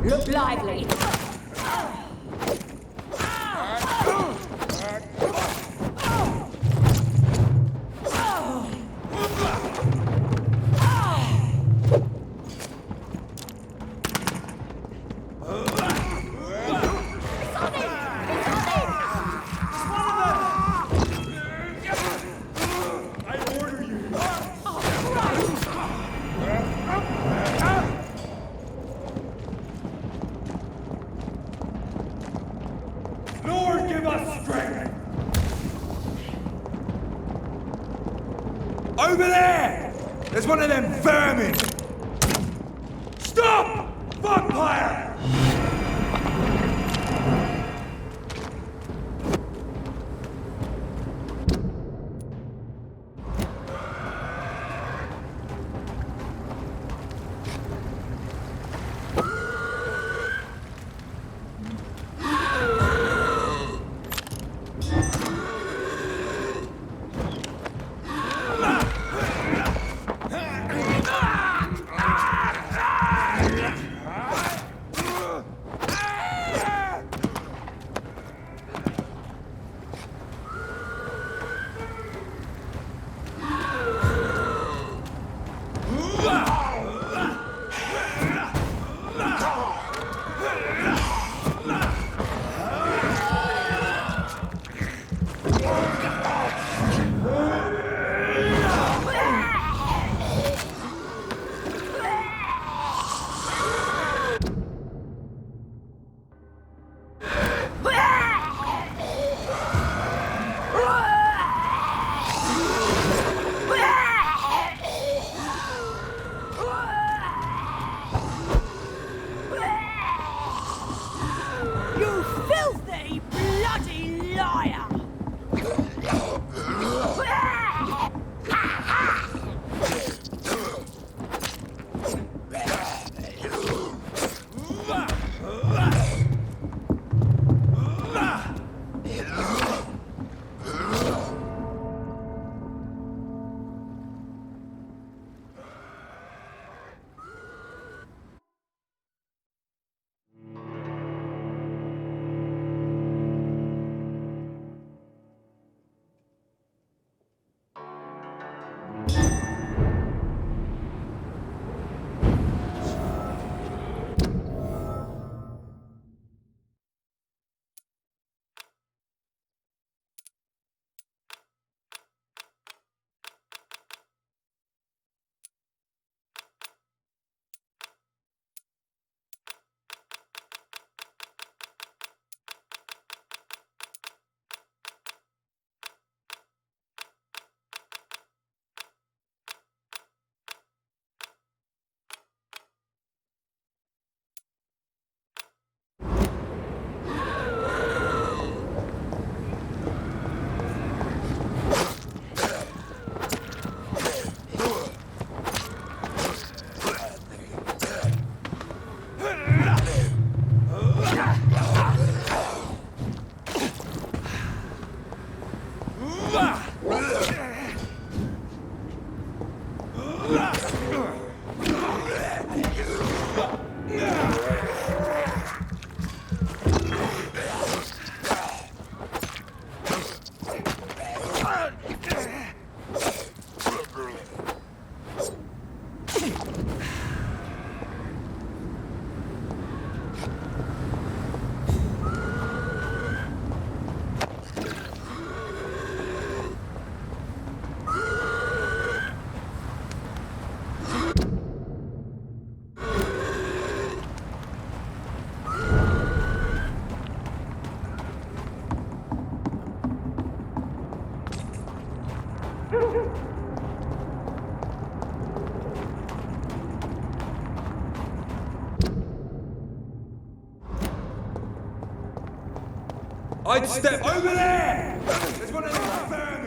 Look lively. Over there! There's one of them vermin! Stop! Vampire! I'd step over there! There's one of them vermin!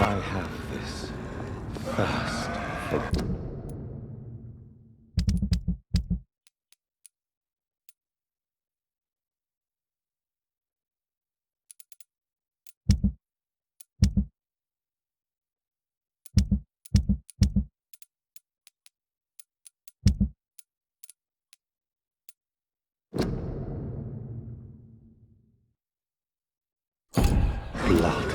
I have this thirst for... blood.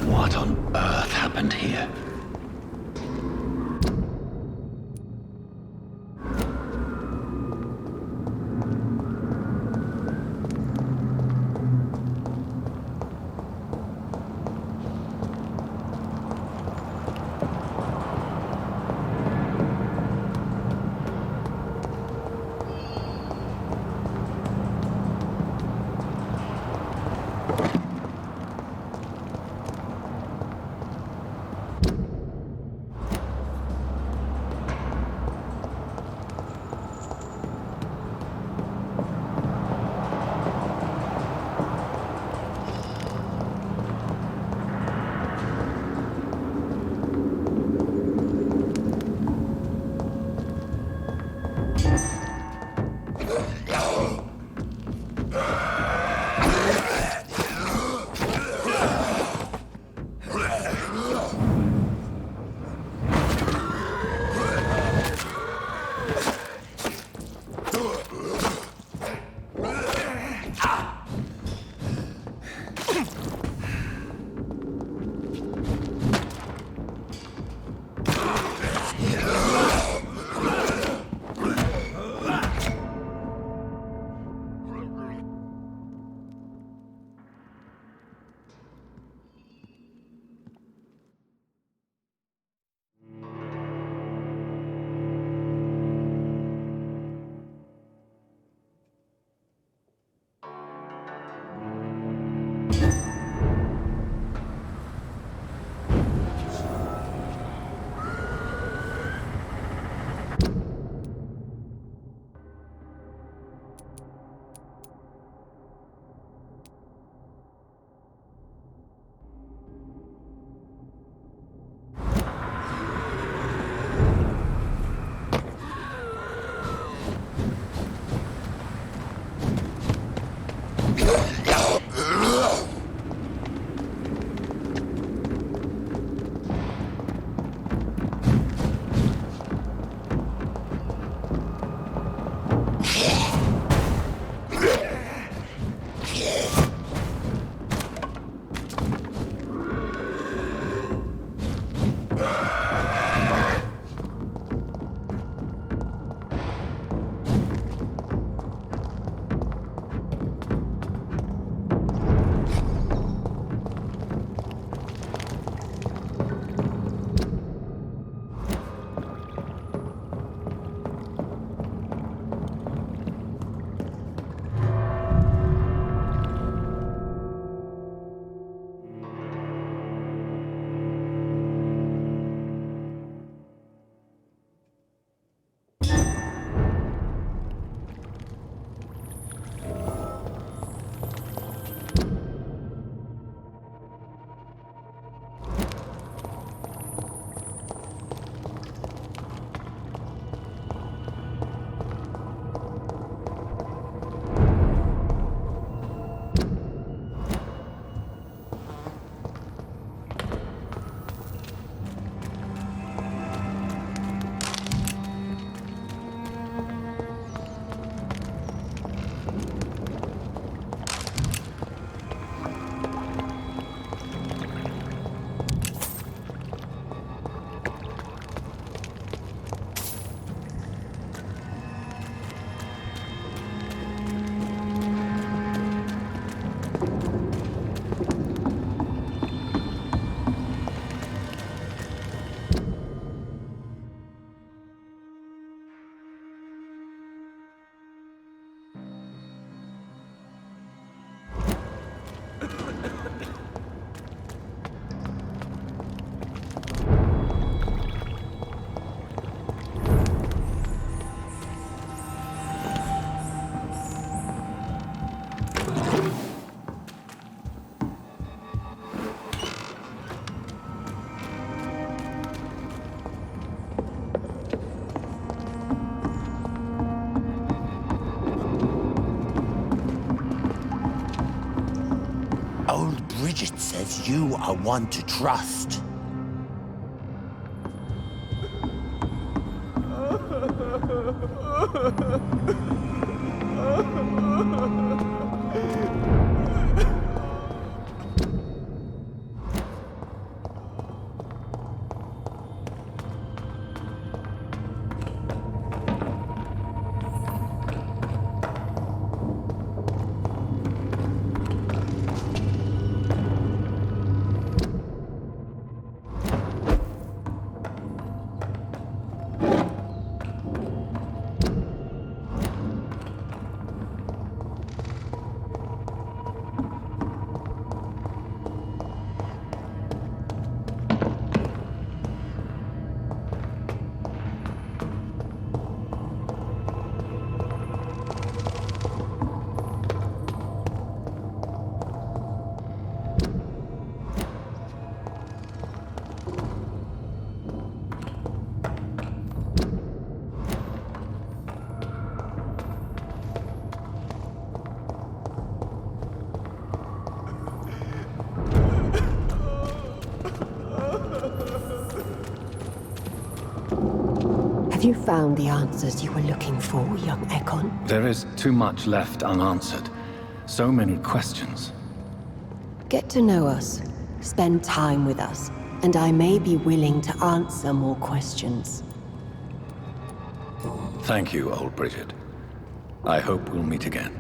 What on earth happened here? Bridget says you are one to trust. Have you found the answers you were looking for, young Ekon? There is too much left unanswered. So many questions. Get to know us, spend time with us, and I may be willing to answer more questions. Thank you, old Bridget. I hope we'll meet again.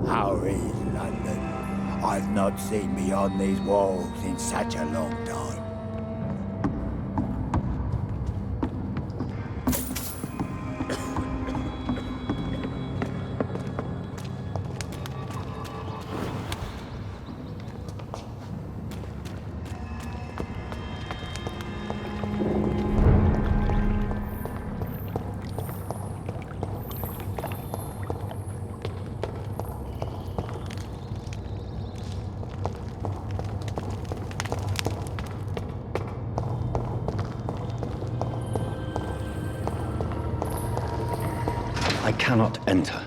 How is London? I've not seen beyond these walls in such a long time. I cannot enter.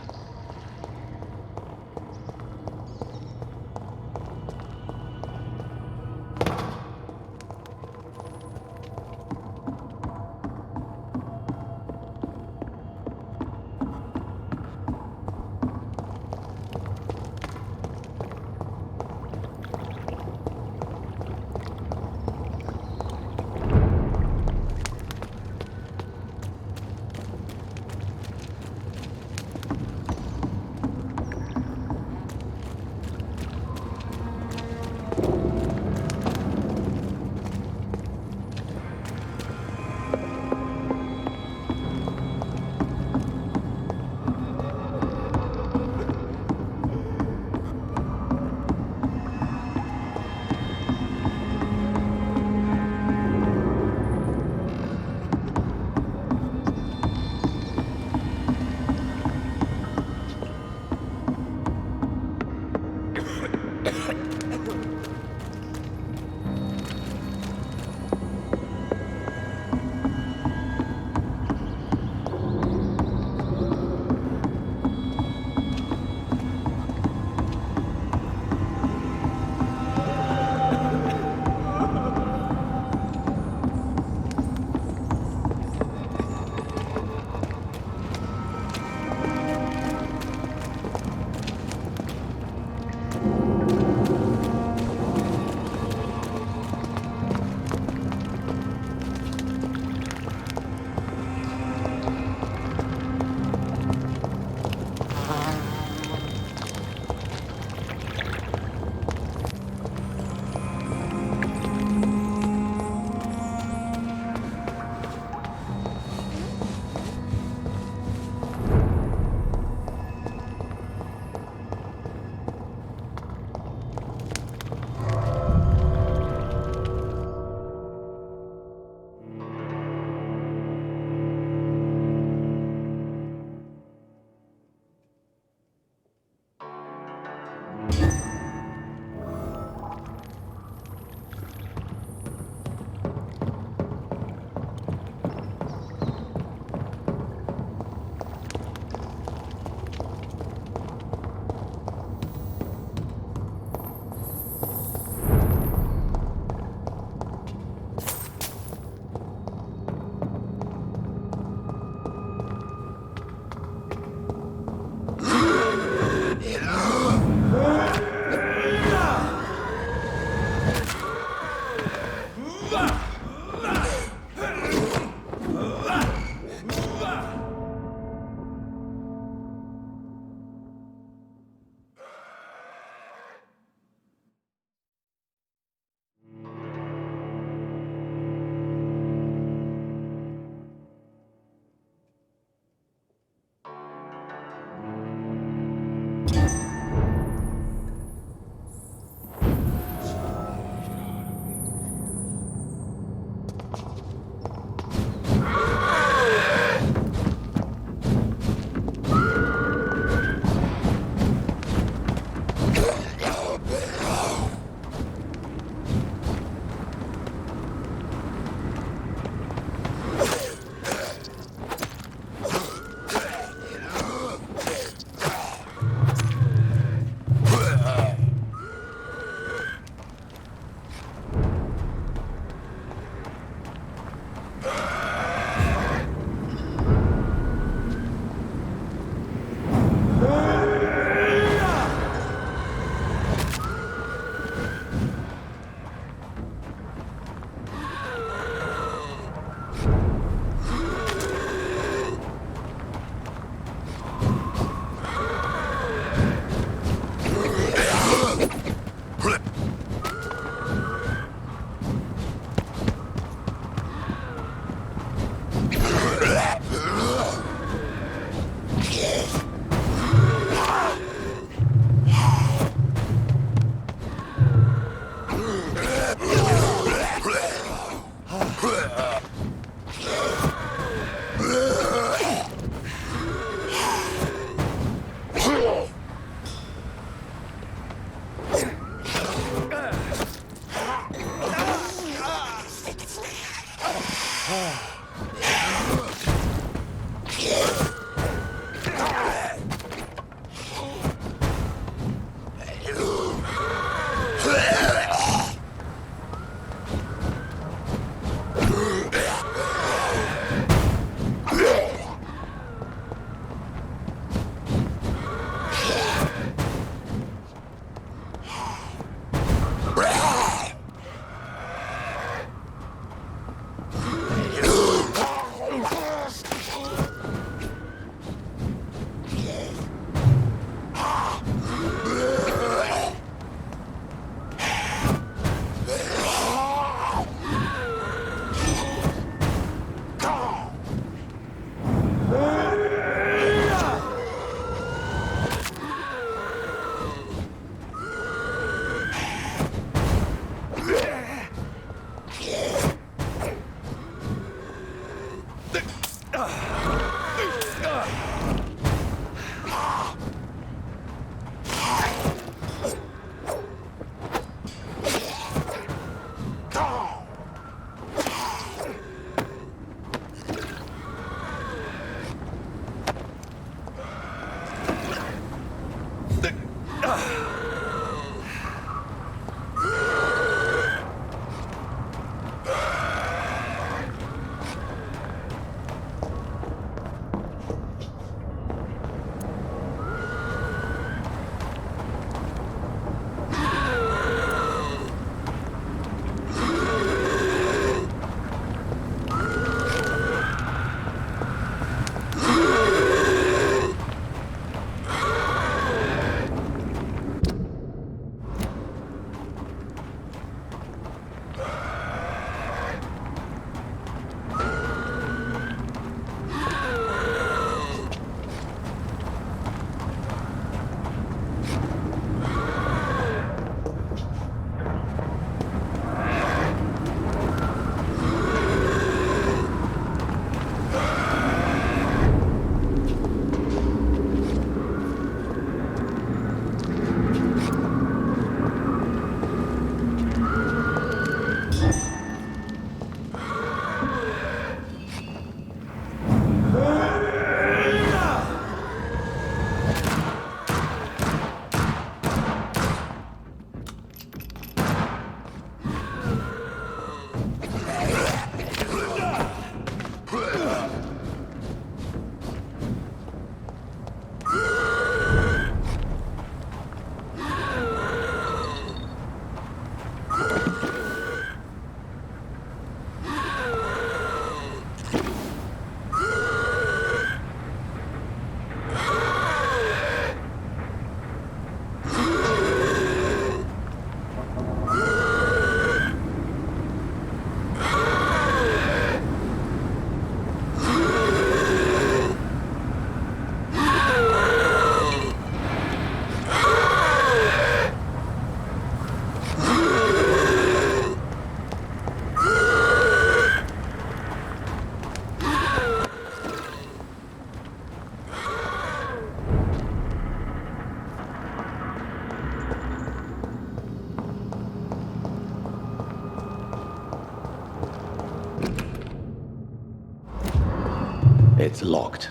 It's locked.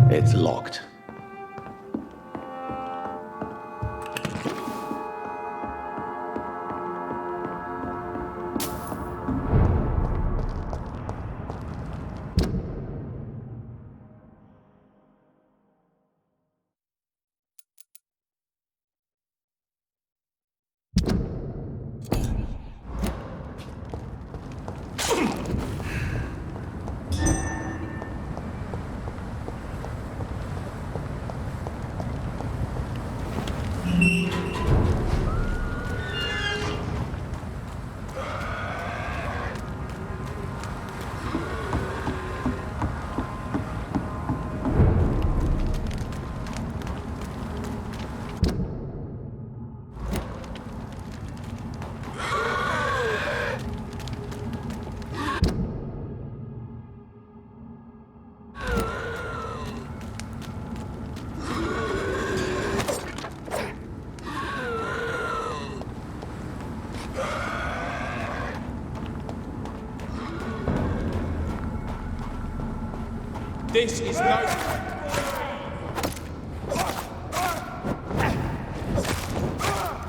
It's locked. This is no...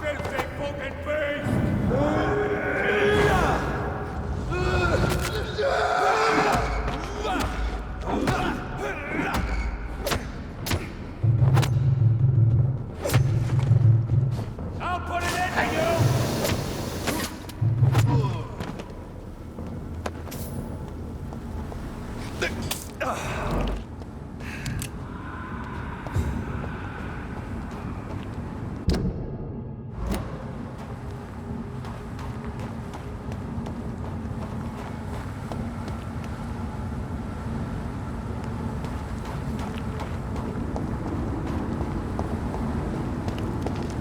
Filthy fucking beast! I'll put an end to you!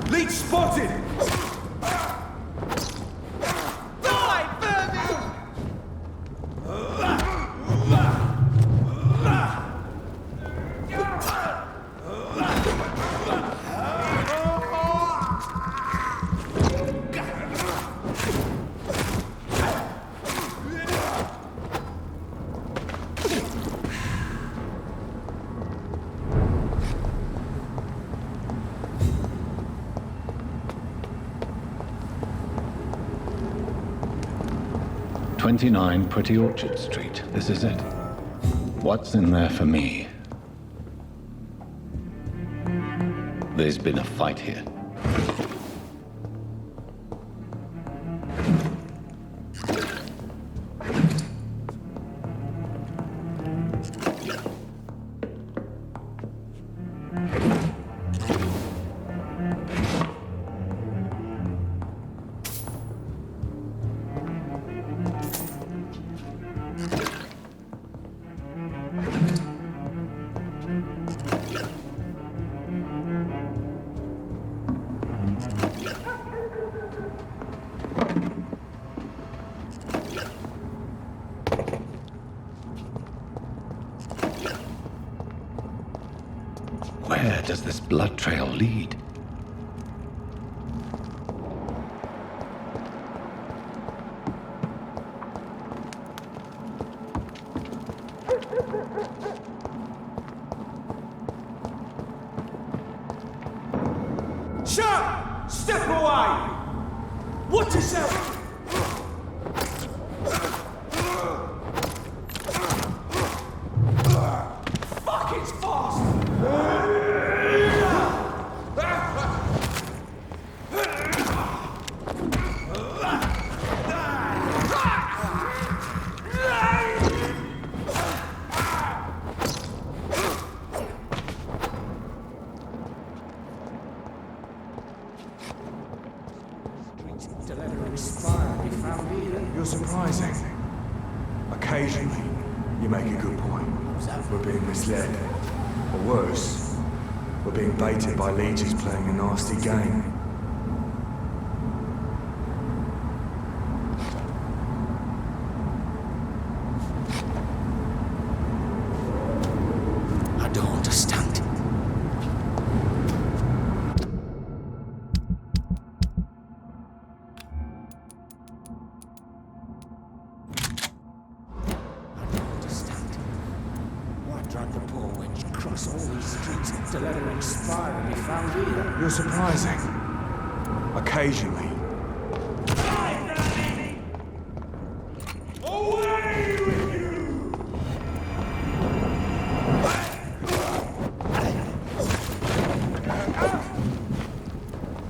Leech spotted! "29 Pretty Orchard Street. This is it. What's in there for me? There's been a fight here. Where does this blood trail lead? Shut! Step away! Watch yourself! Fuck, it's fast! You're surprising. Occasionally, you make a good point. We're being misled. Or worse, we're being baited by leeches playing a nasty game. I don't understand. To let him expire and be found here. You're surprising. Occasionally. Away with you!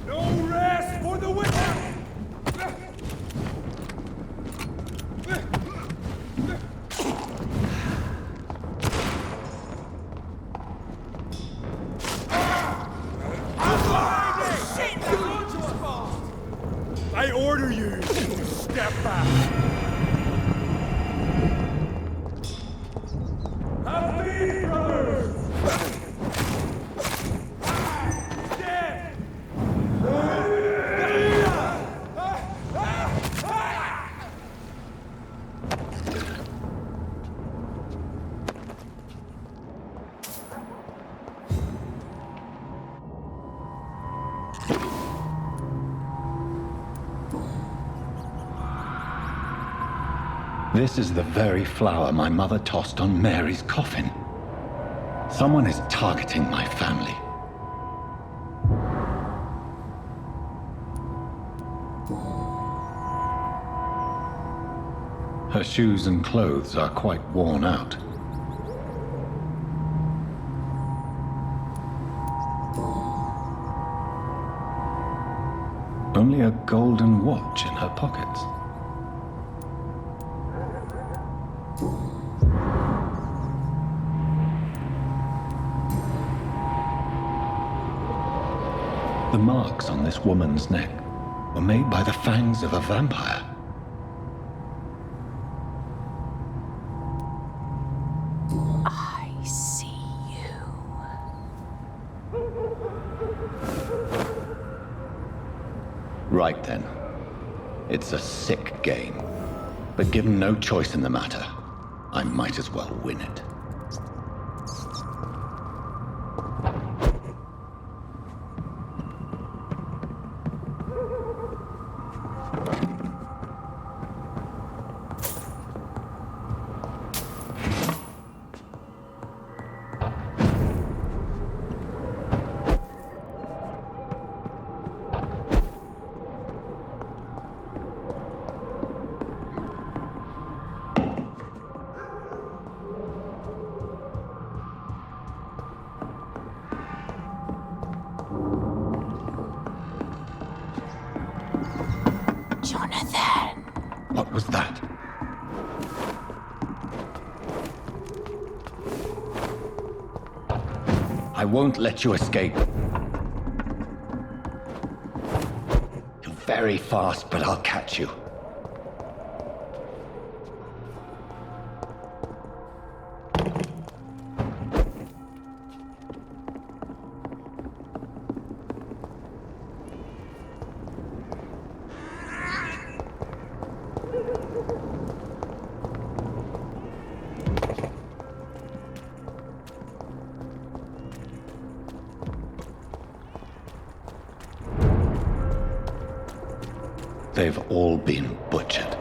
No rest for the wicked! I order you to step back. Happy brothers! Dead! This is the very flower my mother tossed on Mary's coffin. Someone is targeting my family. Her shoes and clothes are quite worn out. Only a golden watch in her pockets. The marks on this woman's neck were made by the fangs of a vampire. I see you. Right then. It's a sick game. But given no choice in the matter, I might as well win it. Jonathan. What was that? I won't let you escape. You're very fast, but I'll catch you. they've all been butchered.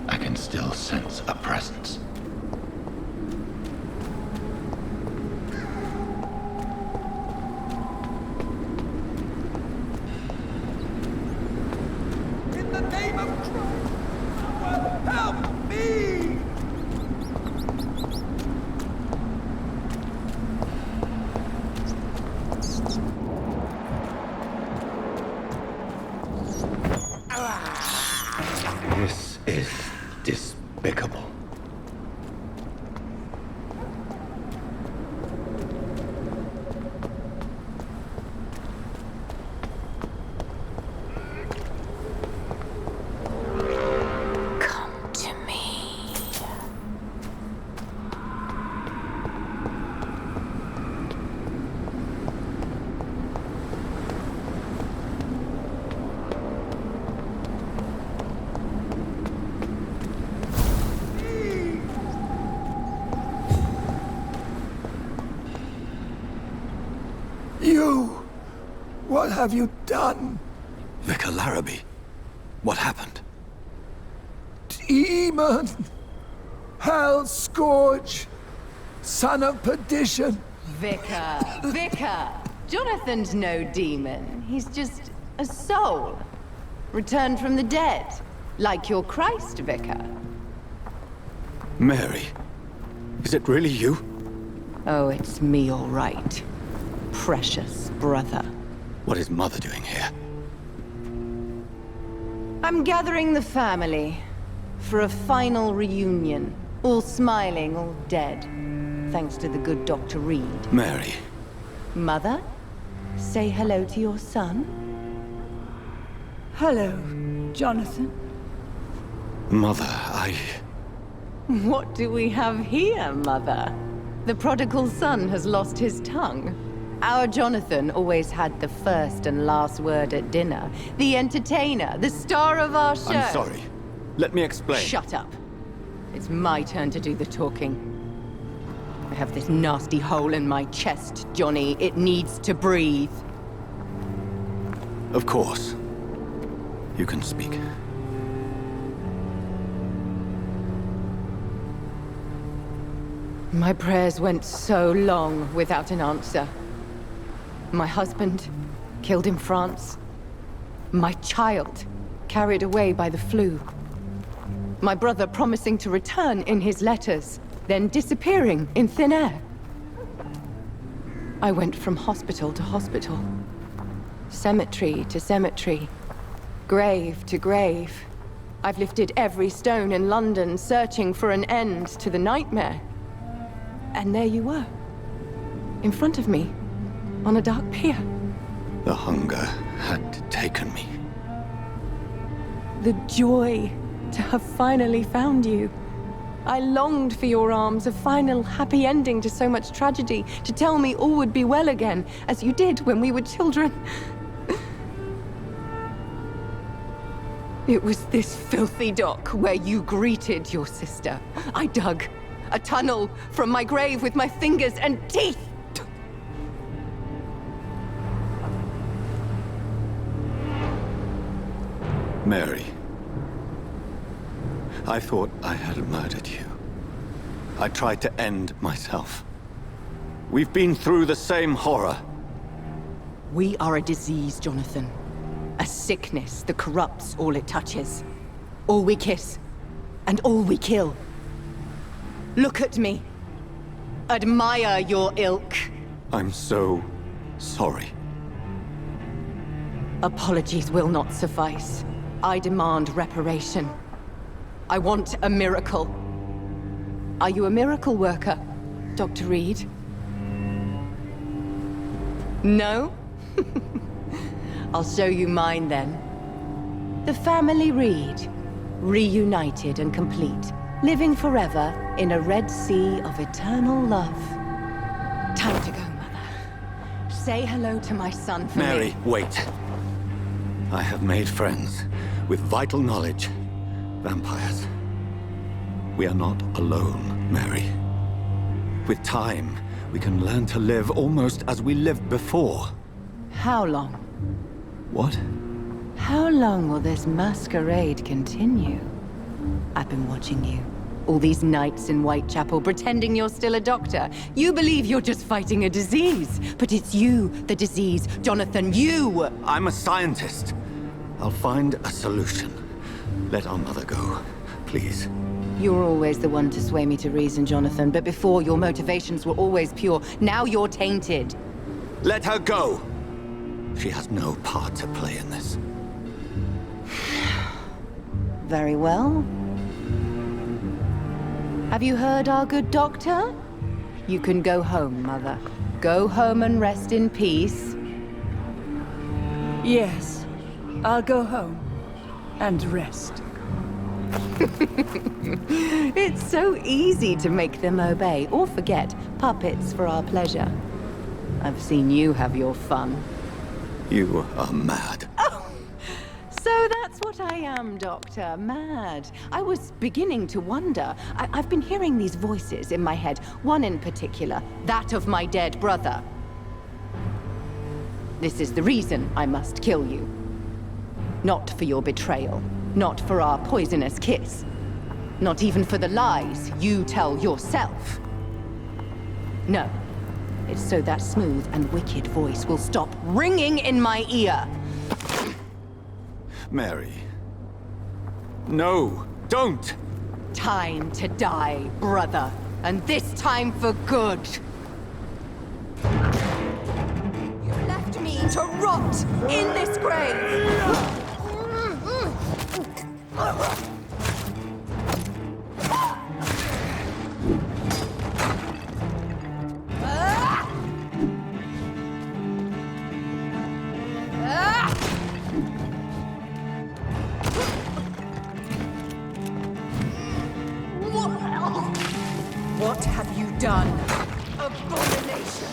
I can still sense a presence. In the name of Christ, someone help me! This is despicable. Come to me. You! What have you done? Vicar Larrabee, what happened? Demon! Hell Scourge! Son of perdition! Vicar! Jonathan's no demon. He's just a soul. Returned from the dead. Like your Christ, Vicar. Mary, is it really you? Oh, it's me, all right. Precious brother. What is Mother doing here? I'm gathering the family for a final reunion. All smiling, all dead. Thanks to the good Dr. Reed. Mary, Mother, say hello to your son. Hello, Jonathan. Mother, What do we have here, Mother? The prodigal son has lost his tongue. Our Jonathan always had the first and last word at dinner. The entertainer, the star of our show. I'm sorry. Let me explain. Shut up. It's my turn to do the talking. I have this nasty hole in my chest, Johnny. It needs to breathe. Of course. You can speak. My prayers went so long without an answer. My husband, killed in France. My child, carried away by the flu. My brother promising to return in his letters, then disappearing in thin air. I went from hospital to hospital. Cemetery to cemetery. Grave to grave. I've lifted every stone in London, searching for an end to the nightmare. And there you were. In front of me. On a dark pier. The hunger had taken me. The joy to have finally found you. I longed for your arms, a final happy ending to so much tragedy, to tell me all would be well again, as you did when we were children. It was this filthy dock where you greeted your sister. I dug a tunnel from my grave with my fingers and teeth. Mary, I thought I had murdered you. I tried to end myself. We've been through the same horror. We are a disease, Jonathan. A sickness that corrupts all it touches. All we kiss, and all we kill. Look at me. Admire your ilk. I'm so sorry. Apologies will not suffice. I demand reparation. I want a miracle. Are you a miracle worker, Dr. Reed? No? I'll show you mine then. The family Reed, reunited and complete, living forever in a red sea of eternal love. Time to go, Mother. Say hello to my son for me. Mary, wait. I have made friends with vital knowledge Vampires. We are not alone, Mary. With time, we can learn to live almost as we lived before. How long? What? How long will this masquerade continue? I've been watching you. All these nights in Whitechapel, pretending you're still a doctor. You believe you're just fighting a disease. But it's you, the disease. Jonathan, you! I'm a scientist. I'll find a solution. Let our mother go, please. You're always the one to sway me to reason, Jonathan. But before, your motivations were always pure. Now you're tainted. Let her go! She has no part to play in this. Very well. Have you heard our good doctor? You can go home, Mother. Go home and rest in peace. Yes, I'll go home and rest. It's so easy to make them obey or forget. Puppets for our pleasure. I've seen you have your fun. You are mad. So that's what I am, Doctor. Mad. I was beginning to wonder. I've been hearing these voices in my head. One in particular, that of my dead brother. This is the reason I must kill you. Not for your betrayal. Not for our poisonous kiss. Not even for the lies you tell yourself. No. It's so that smooth and wicked voice will stop ringing in my ear. Mary. No, don't! Time to die, brother. And this time for good. You left me to rot in this grave. What have you done? Abomination!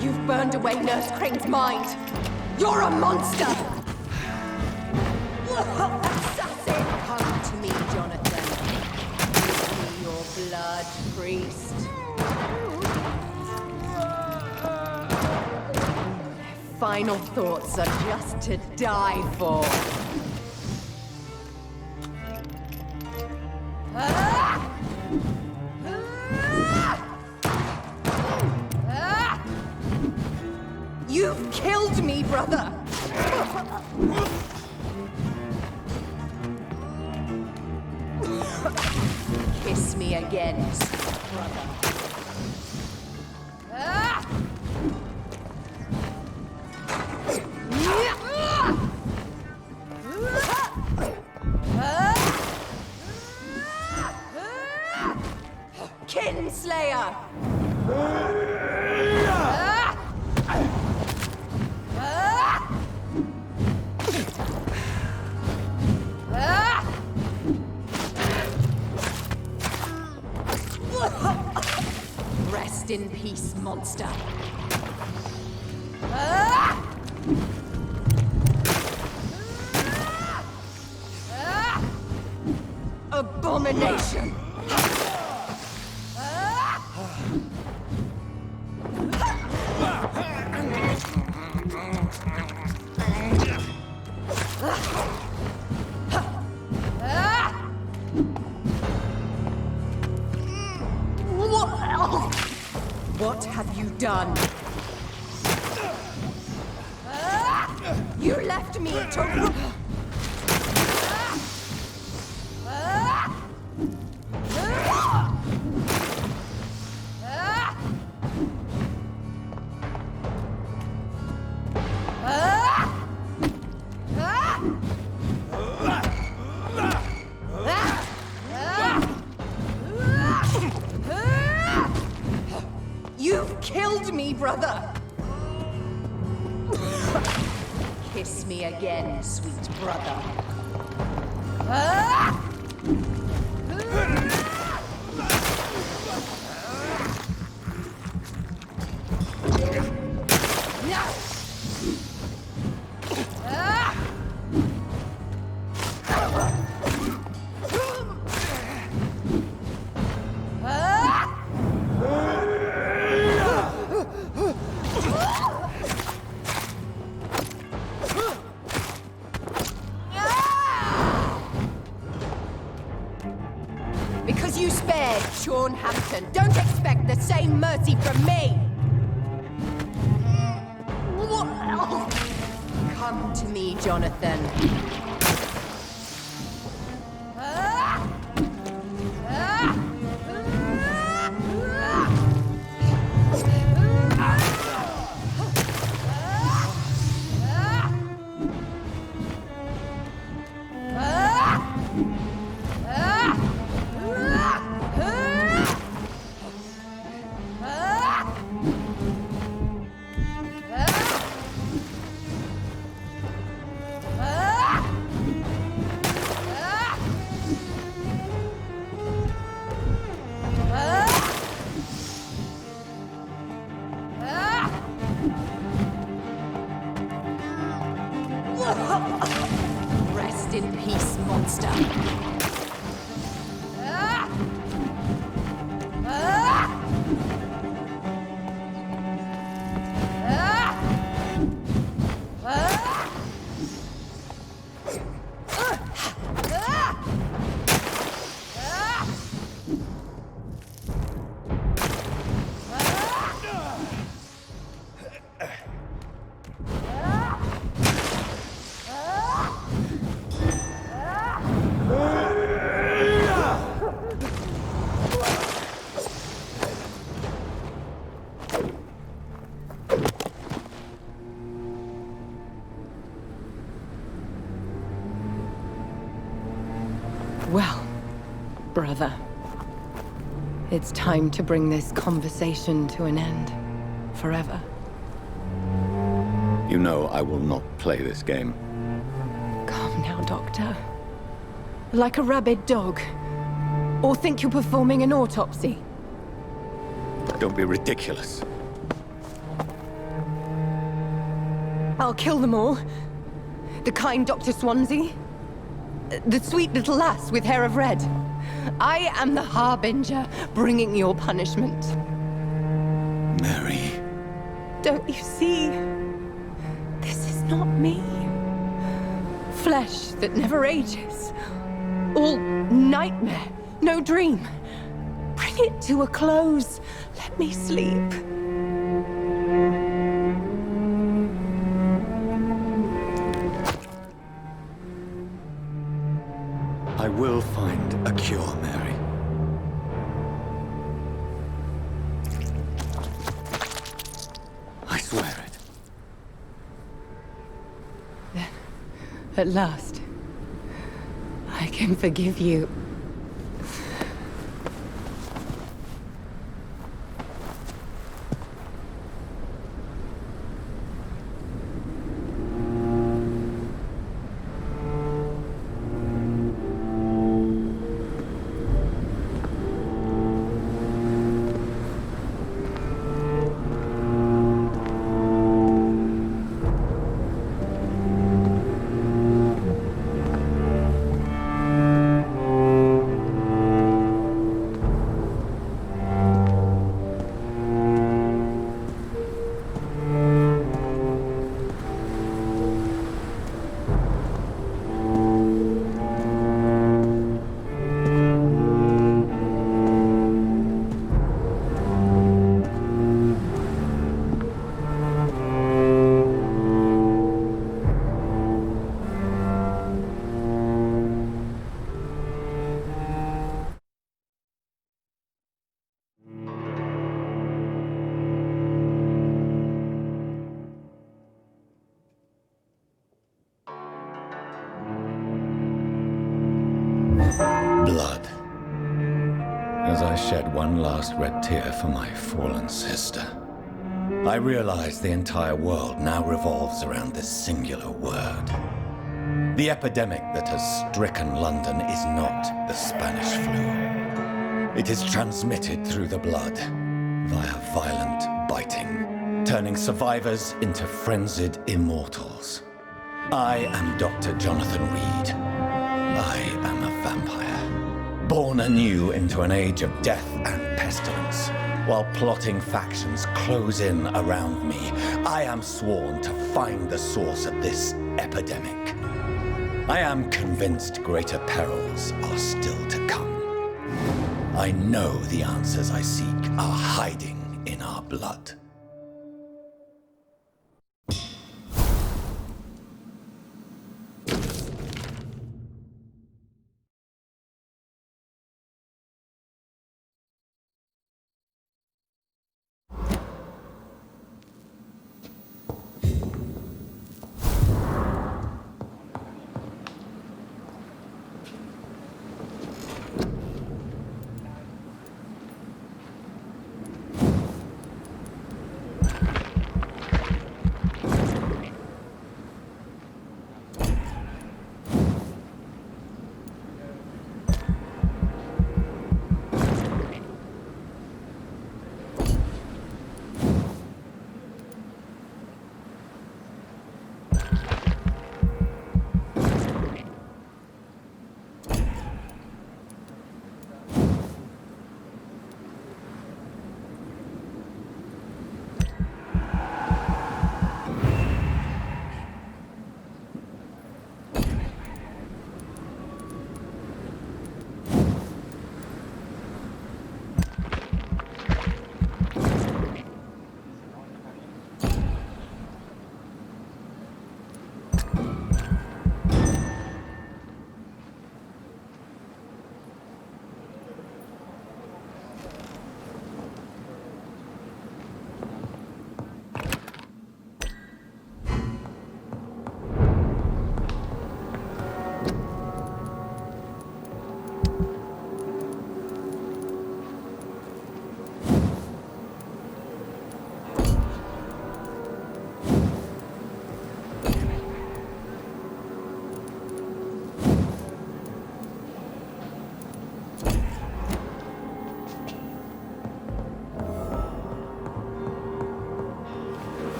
You've burned away Nurse Crane's mind. You're a monster! Assassin! Come to me, Jonathan. Give me your blood, priest. Their final thoughts are just to die for. You've killed me, brother! Kiss me again, brother. Kinslayer! Rest in peace, monster. Abomination! What have you done? You left me to... brother! Kiss me again, sweet brother. Because you spared Sean Hampton, don't expect the same mercy from me! Come to me, Jonathan. Rest in peace, monster. Well, brother, it's time to bring this conversation to an end. Forever. You know I will not play this game. Calm now, Doctor. Like a rabid dog. Or think you're performing an autopsy. Don't be ridiculous. I'll kill them all. The kind Dr. Swansea. The sweet little lass with hair of red. I am the Harbinger, bringing your punishment. Mary. Don't you see? This is not me. Flesh that never ages. All nightmare, no dream. Bring it to a close. Let me sleep. I will find a cure, Mary. I swear it. At last, I can forgive you. Blood. As I shed one last red tear for my fallen sister. I realize the entire world now revolves around this singular word. The epidemic that has stricken London is not the Spanish flu. It is transmitted through the blood, via violent biting, turning survivors into frenzied immortals. I am Dr. Jonathan Reed. I am a vampire, born anew into an age of death and pestilence. While plotting factions close in around me, I am sworn to find the source of this epidemic. I am convinced greater perils are still to come. I know the answers I seek are hiding in our blood.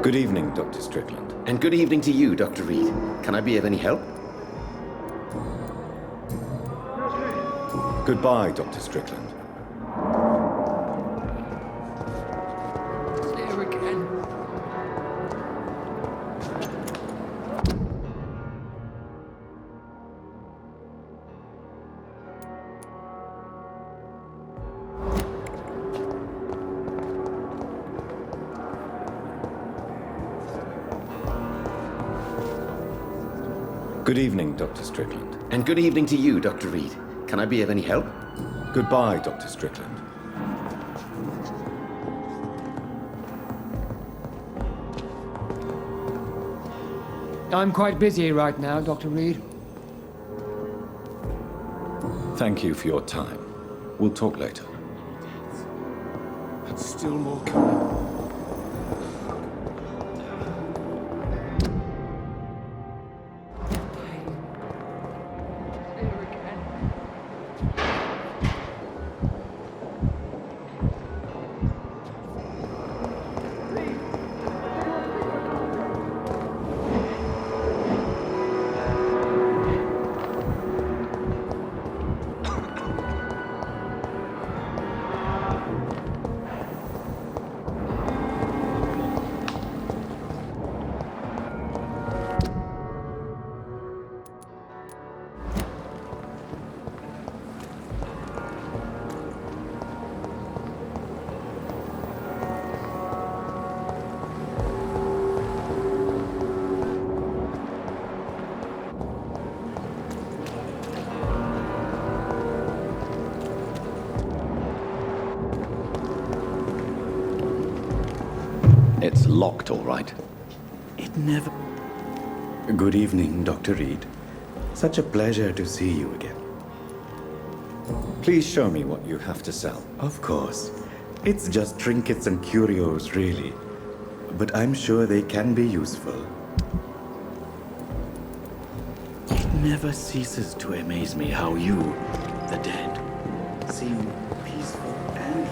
Good evening, Dr. Strickland. And good evening to you, Dr. Reed. Can I be of any help? Goodbye, Dr. Strickland. There again. Good evening, Dr. Strickland. And good evening to you, Dr. Reed. Can I be of any help? Goodbye, Dr. Strickland. I'm quite busy right now, Dr. Reed. Thank you for your time. We'll talk later. And still more coming. locked, all right. It never... Good evening, Dr. Reed. Such a pleasure to see you again. Please show me what you have to sell. Of course. It's just trinkets and curios, really. But I'm sure they can be useful. It never ceases to amaze me how you, the dead, seem peaceful and...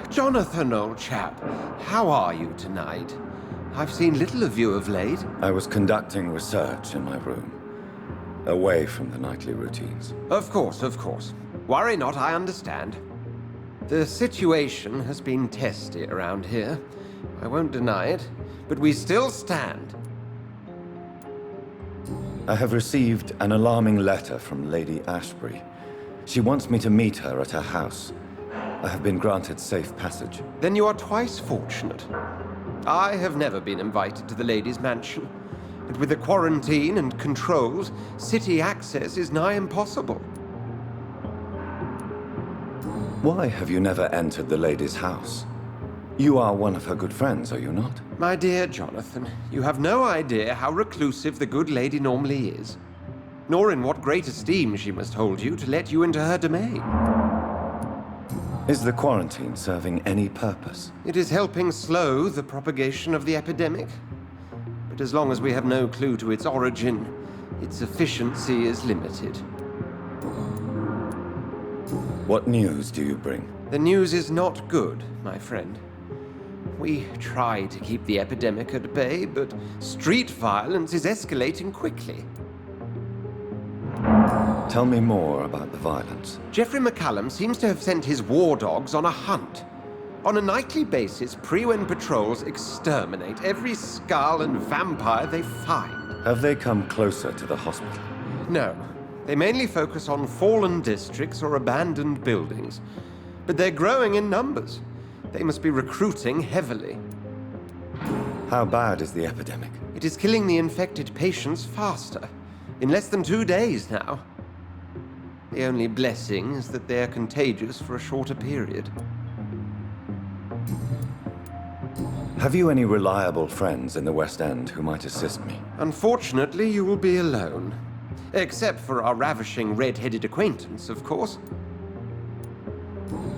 Jonathan, old chap, how are you tonight? I've seen little of you of late. I was conducting research in my room, away from the nightly routines. Of course, of course. Worry not, I understand. The situation has been testy around here. I won't deny it, but we still stand. I have received an alarming letter from Lady Ashbury. She wants me to meet her at her house. I have been granted safe passage. Then you are twice fortunate. I have never been invited to the lady's mansion, but with the quarantine and controls, city access is nigh impossible. Why have you never entered the lady's house? You are one of her good friends, are you not? My dear Jonathan, you have no idea how reclusive the good lady normally is, nor in what great esteem she must hold you to let you into her domain. Is the quarantine serving any purpose? It is helping slow the propagation of the epidemic. But as long as we have no clue to its origin, its efficiency is limited. What news do you bring? The news is not good, my friend. We try to keep the epidemic at bay, but street violence is escalating quickly. Tell me more about the violence. Geoffrey McCallum seems to have sent his war dogs on a hunt. On a nightly basis, Prewen patrols exterminate every skull and vampire they find. Have they come closer to the hospital? No. They mainly focus on fallen districts or abandoned buildings. But they're growing in numbers. They must be recruiting heavily. How bad is the epidemic? It is killing the infected patients faster. In less than 2 days now. The only blessing is that they are contagious for a shorter period. Have you any reliable friends in the West End who might assist me? Unfortunately, you will be alone. Except for our ravishing red-headed acquaintance, of course.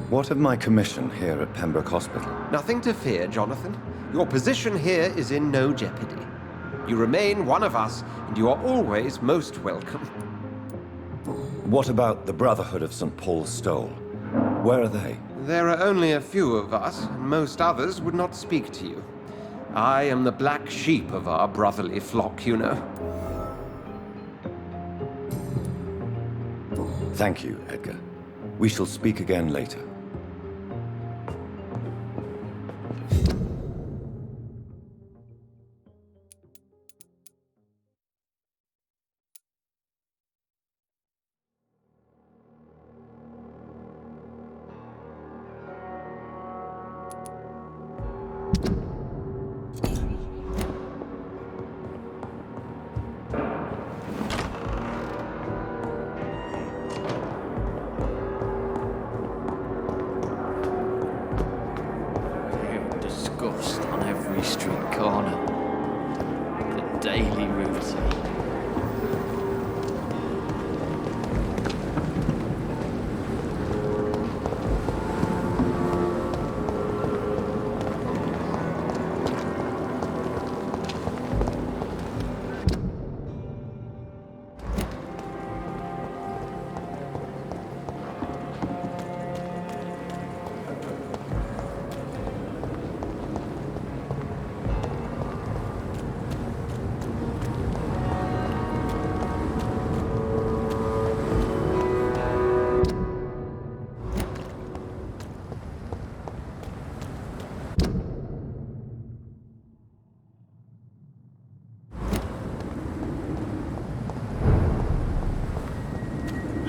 What of my commission here at Pembroke Hospital? Nothing to fear, Jonathan. Your position here is in no jeopardy. You remain one of us, and you are always most welcome. What about the Brotherhood of St. Paul's Stole? Where are they? There are only a few of us, and most others would not speak to you. I am the black sheep of our brotherly flock, you know. Thank you, Edgar. We shall speak again later.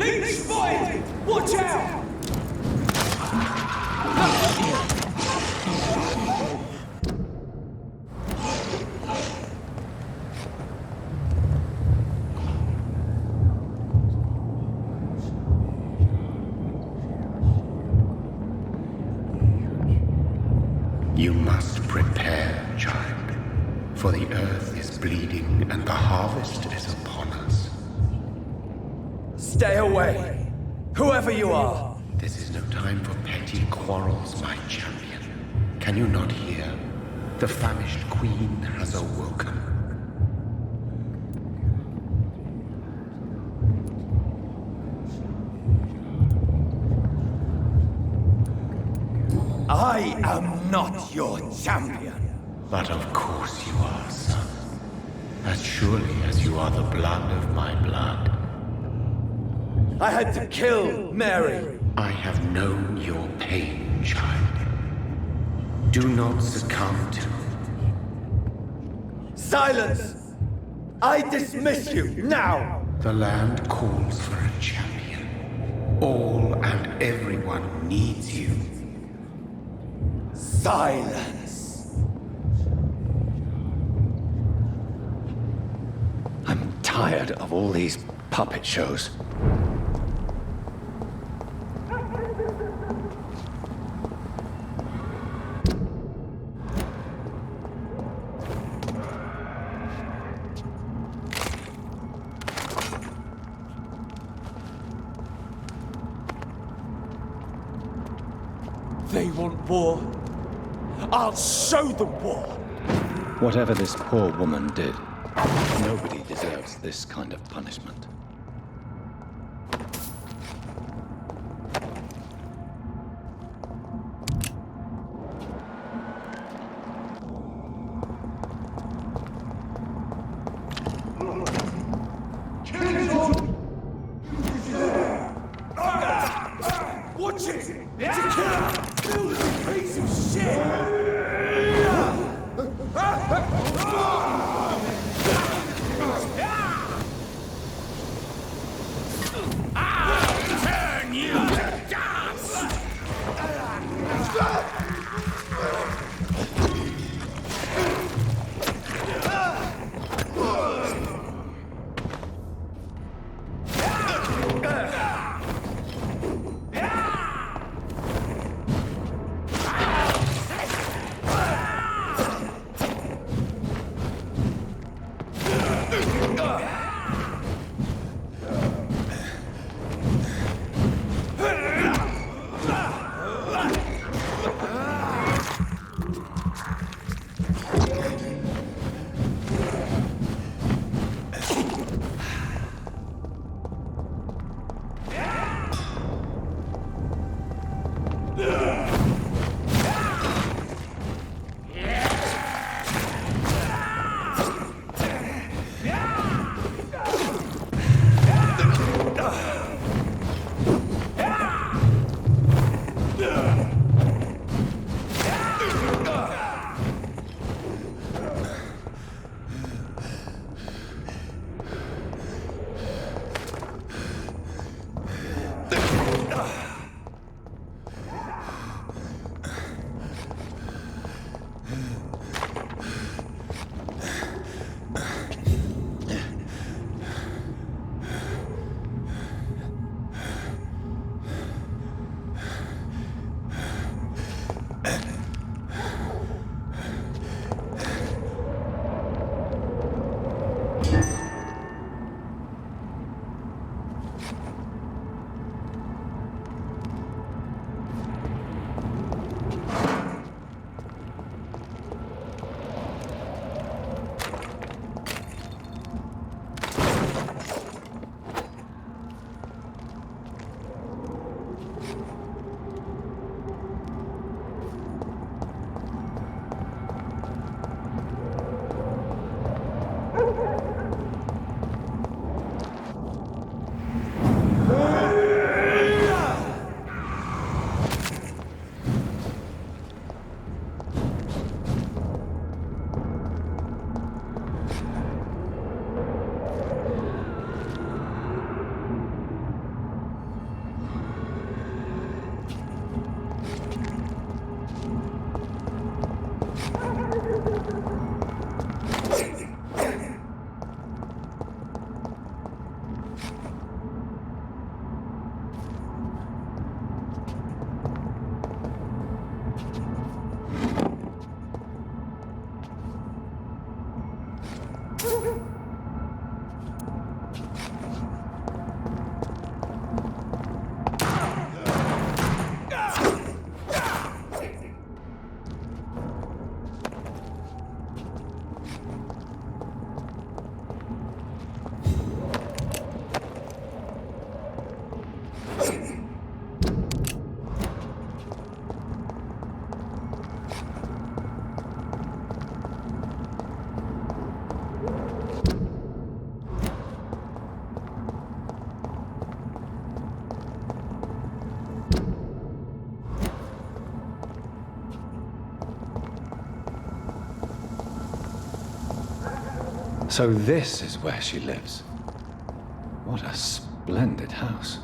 Leech spotted! Watch out! You must prepare, child, for the earth is bleeding and the harvest is upon us. Stay away, whoever you are. This is no time for petty quarrels, my champion. Can you not hear? The famished queen has awoken. I am not your champion. But of course you are, son. As surely as you are the blood of my blood. I had to kill Mary. I have known your pain, child. Do not succumb to... Silence! I dismiss you, now! The land calls for a champion. All and everyone needs you. Silence! I'm tired of all these puppet shows. They want war. I'll show them war! Whatever this poor woman did, nobody deserves this kind of punishment. Watch it! It's a killer! You piece of shit! Turn you to dust! So this is where she lives. What a splendid house.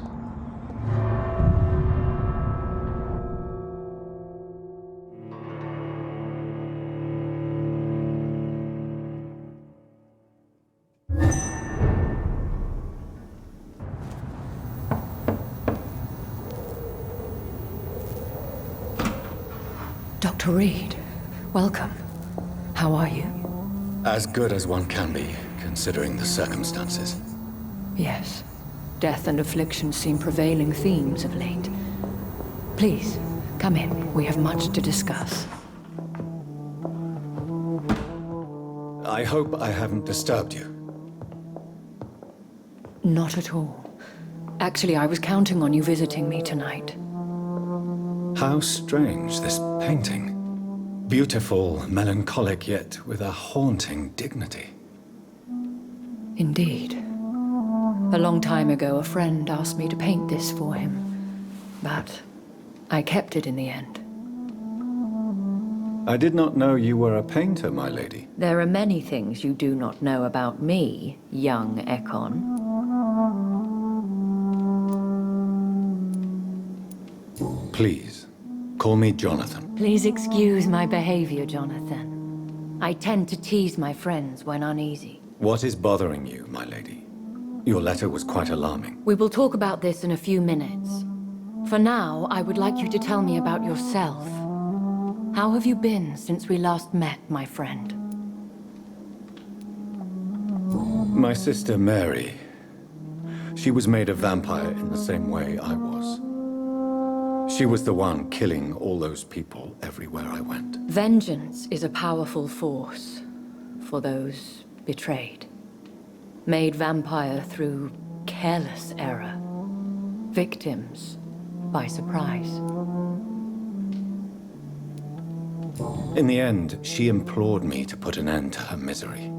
Dr. Reed, welcome. How are you? As good as one can be, considering the circumstances. Yes. Death and affliction seem prevailing themes of late. Please, come in. We have much to discuss. I hope I haven't disturbed you. Not at all. Actually, I was counting on you visiting me tonight. How strange, this painting. Beautiful, melancholic, yet with a haunting dignity. Indeed. A long time ago, a friend asked me to paint this for him. But I kept it in the end. I did not know you were a painter, my lady. There are many things you do not know about me, young Ekon. Please, call me Jonathan. Please excuse my behavior, Jonathan. I tend to tease my friends when uneasy. What is bothering you, my lady? Your letter was quite alarming. We will talk about this in a few minutes. For now, I would like you to tell me about yourself. How have you been since we last met, my friend? My sister Mary. She was made a vampire in the same way I was. She was the one killing all those people everywhere I went. Vengeance is a powerful force for those betrayed. Made vampire through careless error. Victims by surprise. In the end, she implored me to put an end to her misery.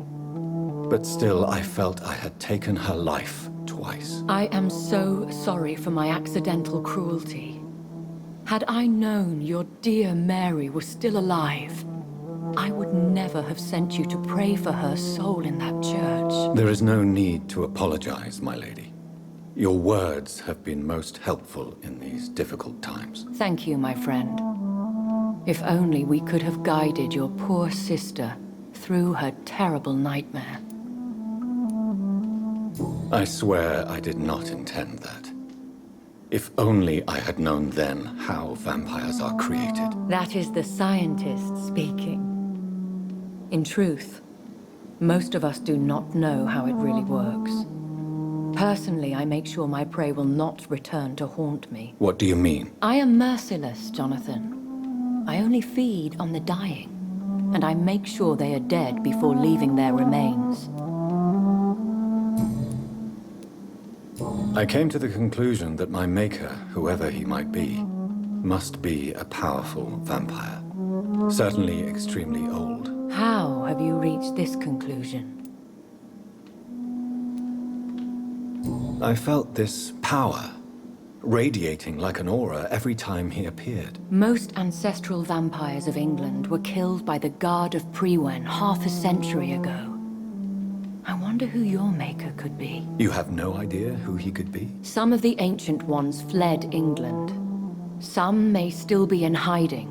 But still, I felt I had taken her life twice. I am so sorry for my accidental cruelty. Had I known your dear Mary was still alive, I would never have sent you to pray for her soul in that church. There is no need to apologize, my lady. Your words have been most helpful in these difficult times. Thank you, my friend. If only we could have guided your poor sister through her terrible nightmare. I swear I did not intend that. If only I had known then how vampires are created. That is the scientist speaking. In truth, most of us do not know how it really works. Personally, I make sure my prey will not return to haunt me. What do you mean? I am merciless, Jonathan. I only feed on the dying, and I make sure they are dead before leaving their remains. I came to the conclusion that my maker, whoever he might be, must be a powerful vampire. Certainly extremely old. How have you reached this conclusion? I felt this power, radiating like an aura every time he appeared. Most ancestral vampires of England were killed by the Guard of Priwen half a century ago. I wonder who your maker could be. You have no idea who he could be? Some of the ancient ones fled England. Some may still be in hiding.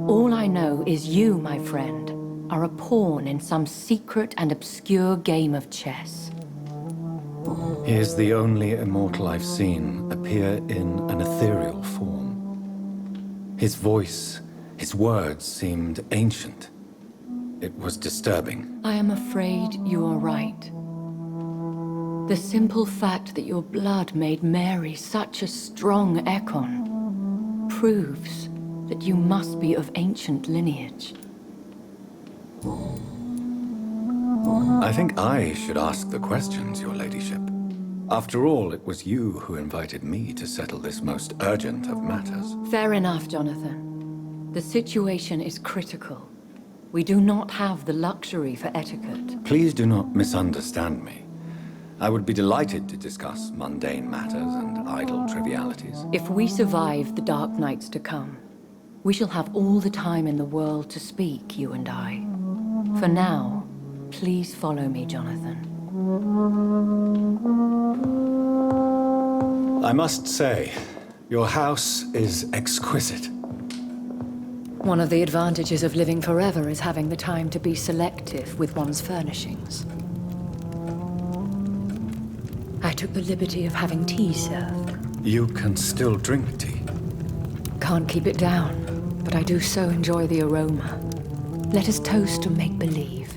All I know is you, my friend, are a pawn in some secret and obscure game of chess. He is the only immortal I've seen appear in an ethereal form. His voice, his words seemed ancient. It was disturbing. I am afraid you are right. The simple fact that your blood made Mary such a strong Ekon proves that you must be of ancient lineage. I think I should ask the questions, your ladyship. After all, it was you who invited me to settle this most urgent of matters. Fair enough, Jonathan. The situation is critical. We do not have the luxury for etiquette. Please do not misunderstand me. I would be delighted to discuss mundane matters and idle trivialities. If we survive the dark nights to come, we shall have all the time in the world to speak, you and I. For now, Please follow me, Jonathan. I must say, your house is exquisite. One of the advantages of living forever is having the time to be selective with one's furnishings. I took the liberty of having tea served. You can still drink tea. Can't keep it down, but I do so enjoy the aroma. Let us toast to make-believe.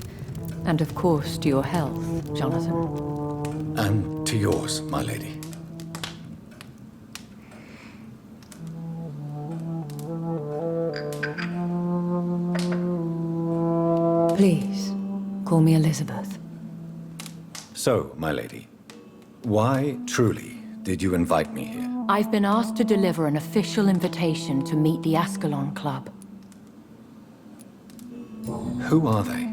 And of course, to your health, Jonathan. And to yours, my lady. Please, call me Elizabeth. So, my lady, why, truly, did you invite me here? I've been asked to deliver an official invitation to meet the Ascalon Club. Who are they?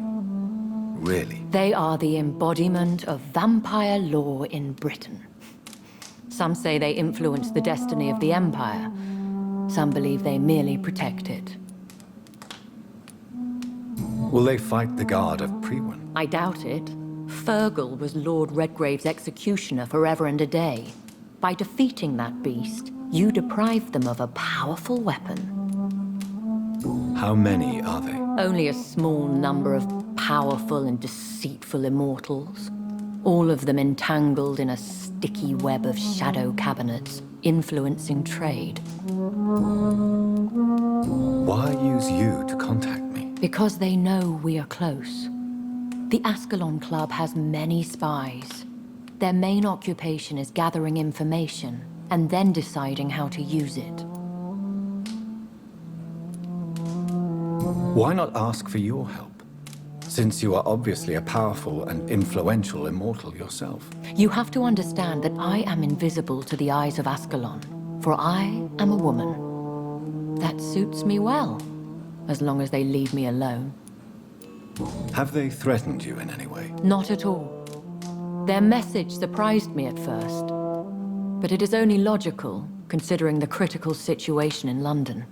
Really? They are the embodiment of vampire law in Britain. Some say they influence the destiny of the Empire. Some believe they merely protect it. Will they fight the guard of Priwen? I doubt it. Fergal was Lord Redgrave's executioner forever and a day. By defeating that beast, you deprived them of a powerful weapon. How many are they? Only a small number of powerful and deceitful immortals. All of them entangled in a sticky web of shadow cabinets, influencing trade. Why use you to contact me? Because they know we are close. The Ascalon Club has many spies. Their main occupation is gathering information, and then deciding how to use it. Why not ask for your help? Since you are obviously a powerful and influential immortal yourself. You have to understand that I am invisible to the eyes of Ascalon, for I am a woman. That suits me well, as long as they leave me alone. Have they threatened you in any way? Not at all. Their message surprised me at first, but it is only logical, considering the critical situation in London.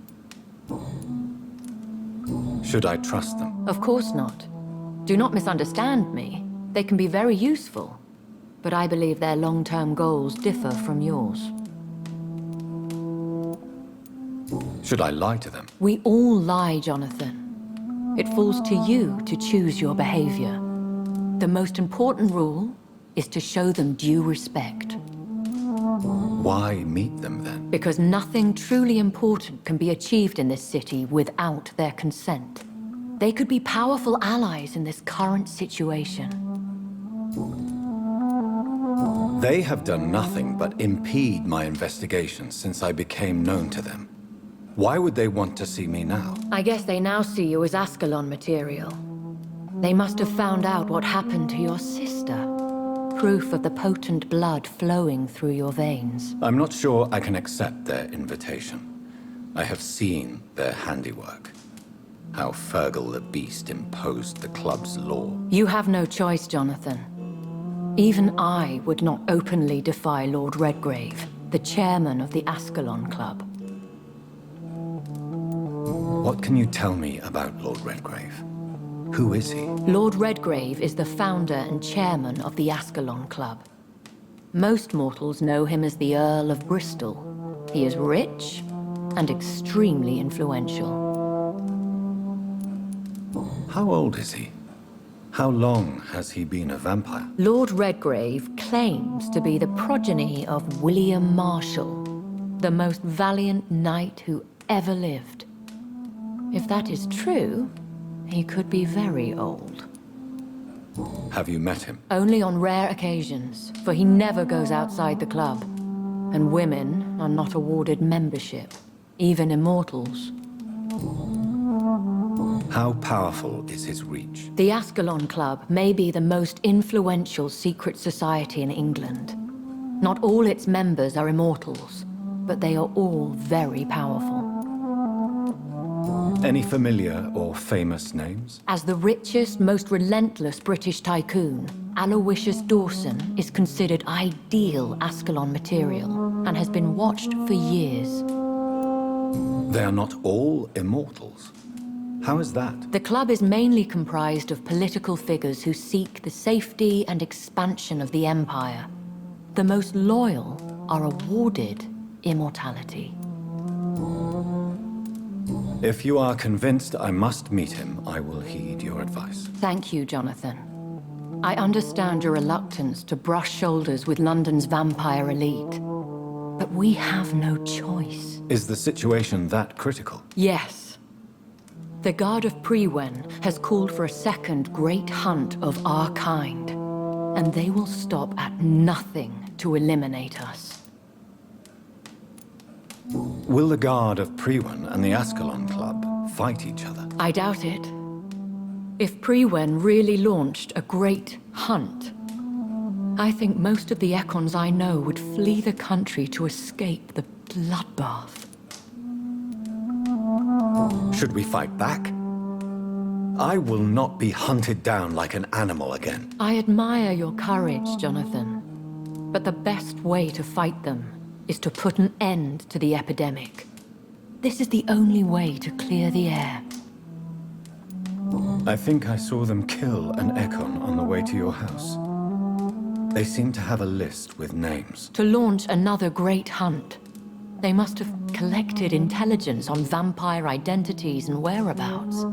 Should I trust them? Of course not. Do not misunderstand me. They can be very useful, but I believe their long-term goals differ from yours. Should I lie to them? We all lie, Jonathan. It falls to you to choose your behavior. The most important rule is to show them due respect. Why meet them then? Because nothing truly important can be achieved in this city without their consent. They could be powerful allies in this current situation. They have done nothing but impede my investigation since I became known to them. Why would they want to see me now? I guess they now see you as Ascalon material. They must have found out what happened to your sister. Proof of the potent blood flowing through your veins. I'm not sure I can accept their invitation. I have seen their handiwork. How Fergal the Beast imposed the club's law. You have no choice, Jonathan. Even I would not openly defy Lord Redgrave, the chairman of the Ascalon Club. What can you tell me about Lord Redgrave? Who is he? Lord Redgrave is the founder and chairman of the Ascalon Club. Most mortals know him as the Earl of Bristol. He is rich and extremely influential. How old is he? How long has he been a vampire? Lord Redgrave claims to be the progeny of William Marshall, the most valiant knight who ever lived. If that is true, he could be very old. Have you met him? Only on rare occasions, for he never goes outside the club. And women are not awarded membership, even immortals. How powerful is his reach? The Ascalon Club may be the most influential secret society in England. Not all its members are immortals, but they are all very powerful. Any familiar or famous names? As the richest, most relentless British tycoon, Aloysius Dawson is considered ideal Ascalon material and has been watched for years. They are not all immortals. How is that? The club is mainly comprised of political figures who seek the safety and expansion of the Empire. The most loyal are awarded immortality. If you are convinced I must meet him, I will heed your advice. Thank you, Jonathan. I understand your reluctance to brush shoulders with London's vampire elite. But we have no choice. Is the situation that critical? Yes. The Guard of Prewen has called for a second great hunt of our kind. And they will stop at nothing to eliminate us. Will the Guard of Prewen and the Ascalon Club fight each other? I doubt it. If Prewen really launched a great hunt, I think most of the Ekons I know would flee the country to escape the bloodbath. Should we fight back? I will not be hunted down like an animal again. I admire your courage, Jonathan. But the best way to fight them is to put an end to the epidemic. This is the only way to clear the air. I think I saw them kill an Ekon on the way to your house. They seem to have a list with names. To launch another great hunt, they must have collected intelligence on vampire identities and whereabouts.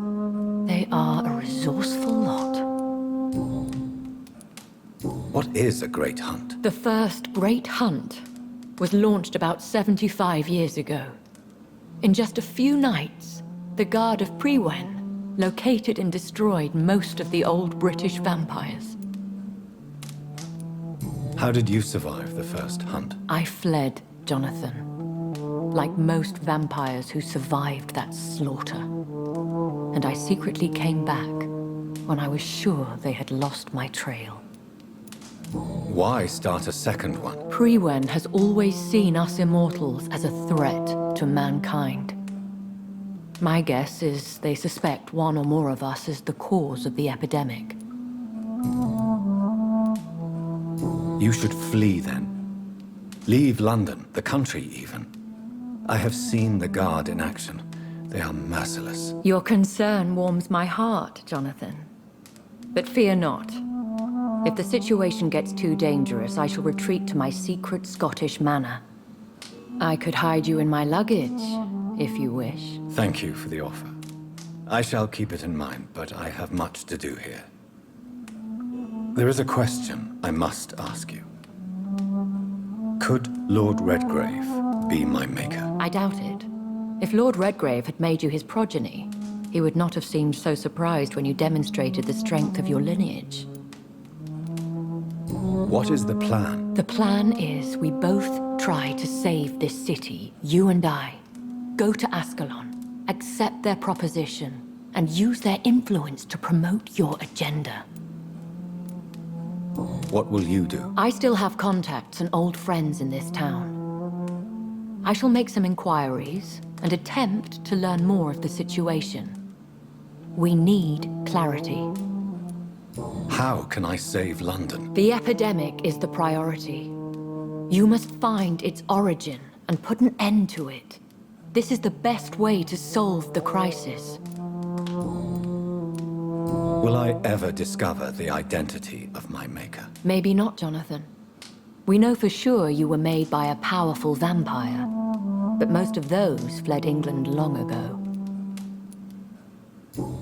They are a resourceful lot. What is a great hunt? The first great hunt was launched about 75 years ago. In just a few nights, the Guard of Prewen located and destroyed most of the old British vampires. How did you survive the first hunt? I fled, Jonathan. Like most vampires who survived that slaughter. And I secretly came back when I was sure they had lost my trail. Why start a second one? Prewen has always seen us immortals as a threat to mankind. My guess is they suspect one or more of us as the cause of the epidemic. You should flee then. Leave London, the country even. I have seen the Guard in action. They are merciless. Your concern warms my heart, Jonathan. But fear not. If the situation gets too dangerous, I shall retreat to my secret Scottish manor. I could hide you in my luggage, if you wish. Thank you for the offer. I shall keep it in mind, but I have much to do here. There is a question I must ask you. Could Lord Redgrave be my maker? I doubt it. If Lord Redgrave had made you his progeny, he would not have seemed so surprised when you demonstrated the strength of your lineage. What is the plan? The plan is we both try to save this city, you and I. Go to Ascalon, accept their proposition, and use their influence to promote your agenda. What will you do? I still have contacts and old friends in this town. I shall make some inquiries and attempt to learn more of the situation. We need clarity. How can I save London? The epidemic is the priority. You must find its origin and put an end to it. This is the best way to solve the crisis. Will I ever discover the identity of my maker? Maybe not, Jonathan. We know for sure you were made by a powerful vampire, but most of those fled England long ago.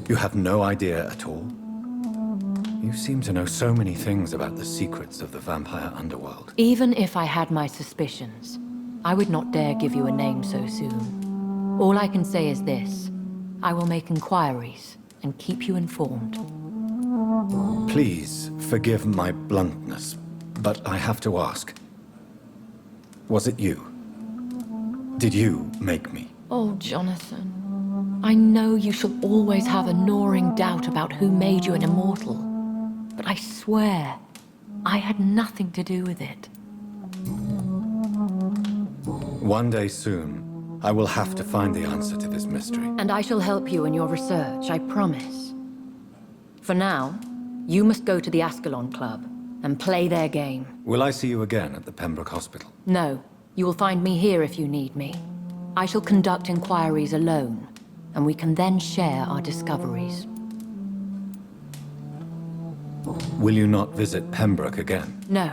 You have no idea at all? You seem to know so many things about the secrets of the vampire underworld. Even if I had my suspicions, I would not dare give you a name so soon. All I can say is this. I will make inquiries and keep you informed. Please forgive my bluntness, but I have to ask. Was it you? Did you make me? Oh, Jonathan. I know you shall always have a gnawing doubt about who made you an immortal. But I swear, I had nothing to do with it. One day soon, I will have to find the answer to this mystery. And I shall help you in your research, I promise. For now, you must go to the Ascalon Club and play their game. Will I see you again at the Pembroke Hospital? No, you will find me here if you need me. I shall conduct inquiries alone, and we can then share our discoveries. Will you not visit Pembroke again? No.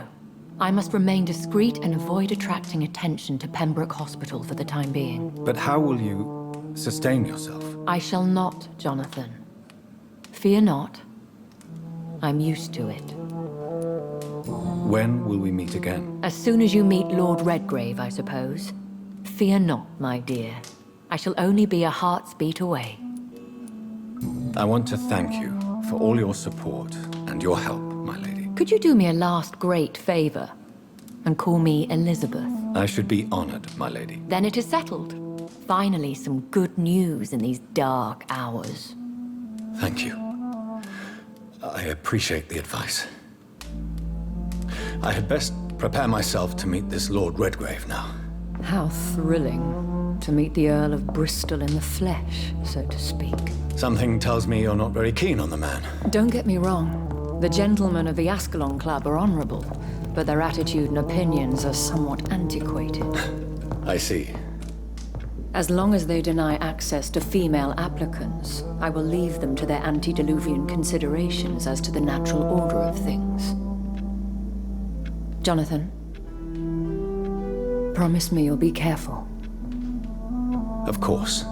I must remain discreet and avoid attracting attention to Pembroke Hospital for the time being. But how will you sustain yourself? I shall not, Jonathan. Fear not. I'm used to it. When will we meet again? As soon as you meet Lord Redgrave, I suppose. Fear not, my dear. I shall only be a heart's beat away. I want to thank you for all your support and your help, my lady. Could you do me a last great favor and call me Elizabeth? I should be honored, my lady. Then it is settled. Finally, some good news in these dark hours. Thank you. I appreciate the advice. I had best prepare myself to meet this Lord Redgrave now. How thrilling to meet the Earl of Bristol in the flesh, so to speak. Something tells me you're not very keen on the man. Don't get me wrong. The gentlemen of the Ascalon Club are honorable, but their attitude and opinions are somewhat antiquated. I see. As long as they deny access to female applicants, I will leave them to their antediluvian considerations as to the natural order of things. Jonathan, promise me you'll be careful. Of course.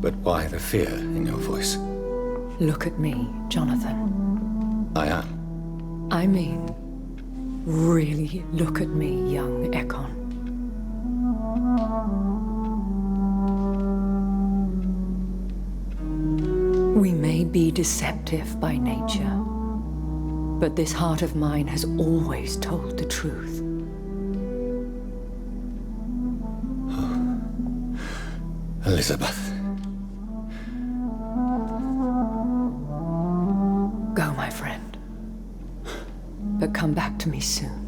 But why the fear in your voice? Look at me, Jonathan. I am. I mean, really look at me, young Ekon. We may be deceptive by nature, but this heart of mine has always told the truth. Elizabeth. Go, my friend. But come back to me soon.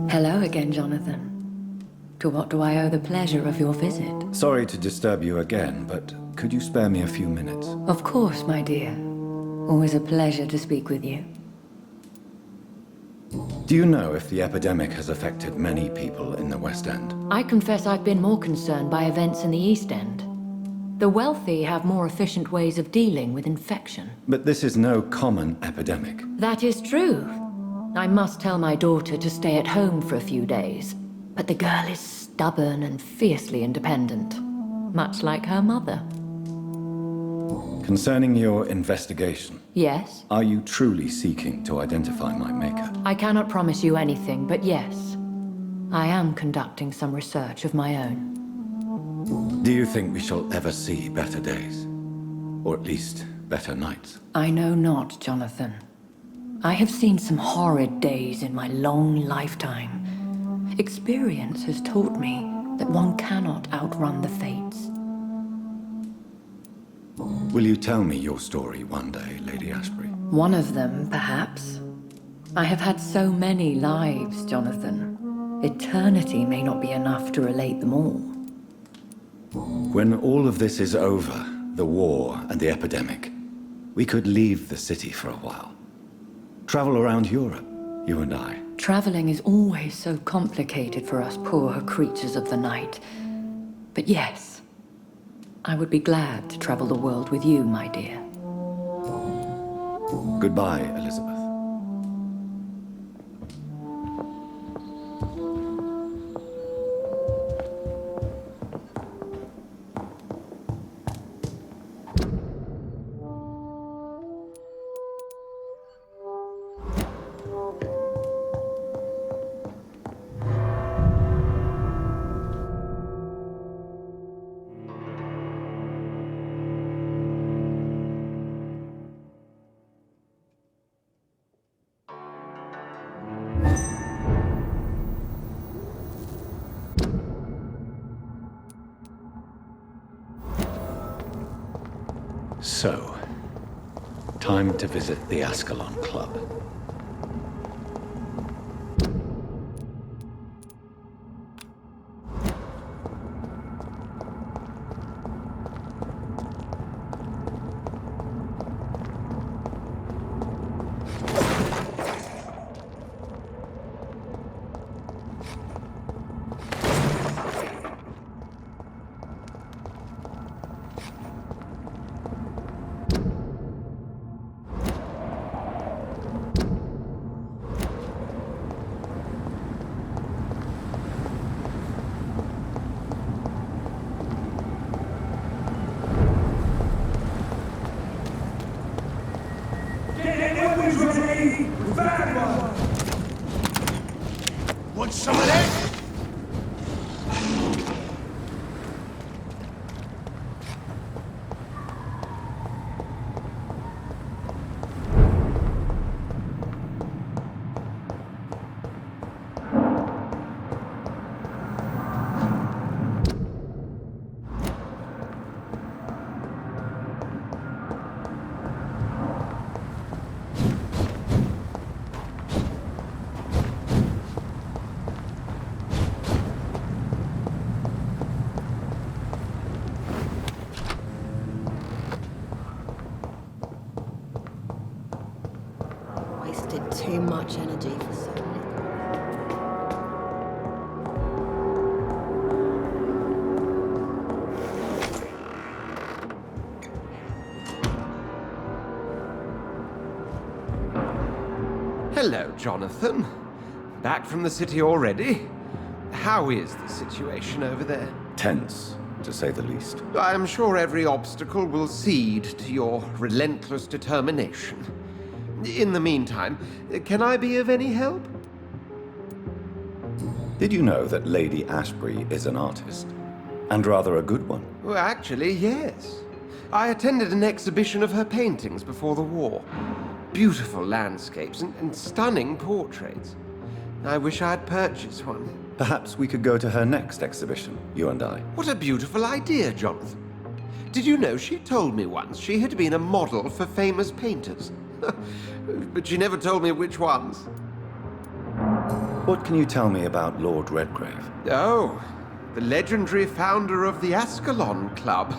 Hello again, Jonathan. To what do I owe the pleasure of your visit? Sorry to disturb you again, but could you spare me a few minutes? Of course, my dear. Always a pleasure to speak with you. Do you know if the epidemic has affected many people in the West End? I confess I've been more concerned by events in the East End. The wealthy have more efficient ways of dealing with infection. But this is no common epidemic. That is true. I must tell my daughter to stay at home for a few days, but the girl is stubborn and fiercely independent, much like her mother. Concerning your investigation, Yes? are you truly seeking to identify my maker? I cannot promise you anything, but yes. I am conducting some research of my own. Do you think we shall ever see better days? Or at least better nights? I know not, Jonathan. I have seen some horrid days in my long lifetime. Experience has taught me that one cannot outrun the fates. Will you tell me your story one day, Lady Ashbury? One of them, perhaps. I have had so many lives, Jonathan. Eternity may not be enough to relate them all. When all of this is over, the war and the epidemic, we could leave the city for a while. Travel around Europe. You and I. Traveling is always so complicated for us poor creatures of the night. But yes, I would be glad to travel the world with you, my dear. Goodbye, Elizabeth. So, time to visit the Ascalon Club. Want some of that? Wasted too much energy for so little. Hello, Jonathan. Back from the city already? How is the situation over there? Tense, to say the least. I am sure every obstacle will cede to your relentless determination. In the meantime, can I be of any help? Did you know that Lady Ashbury is an artist? And rather a good one. Well, actually, yes. I attended an exhibition of her paintings before the war. Beautiful landscapes and stunning portraits. I wish I had purchased one. Perhaps we could go to her next exhibition, you and I. What a beautiful idea, Jonathan. Did you know she told me once she had been a model for famous painters? But she never told me which ones. What can you tell me about Lord Redgrave? Oh, the legendary founder of the Ascalon Club.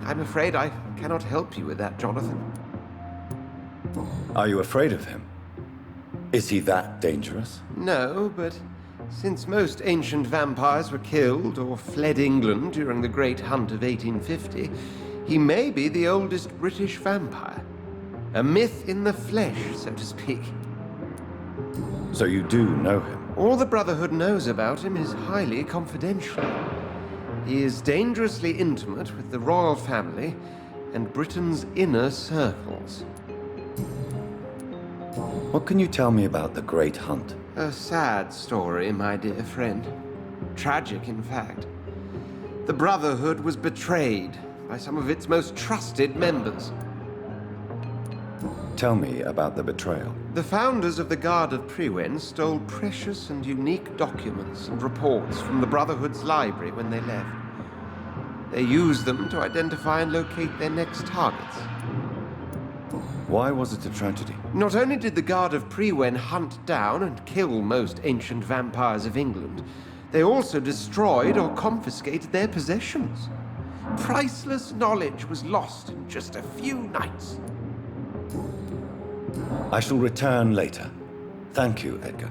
I'm afraid I cannot help you with that, Jonathan. Are you afraid of him? Is he that dangerous? No, but since most ancient vampires were killed or fled England during the Great Hunt of 1850, he may be the oldest British vampire. A myth in the flesh, so to speak. So you do know him? All the Brotherhood knows about him is highly confidential. He is dangerously intimate with the royal family and Britain's inner circles. What can you tell me about the Great Hunt? A sad story, my dear friend. Tragic, in fact. The Brotherhood was betrayed by some of its most trusted members. Tell me about the betrayal. The founders of the Guard of Priwen stole precious and unique documents and reports from the Brotherhood's library when they left. They used them to identify and locate their next targets. Why was it a tragedy? Not only did the Guard of Priwen hunt down and kill most ancient vampires of England, they also destroyed or confiscated their possessions. Priceless knowledge was lost in just a few nights. I shall return later. Thank you, Edgar.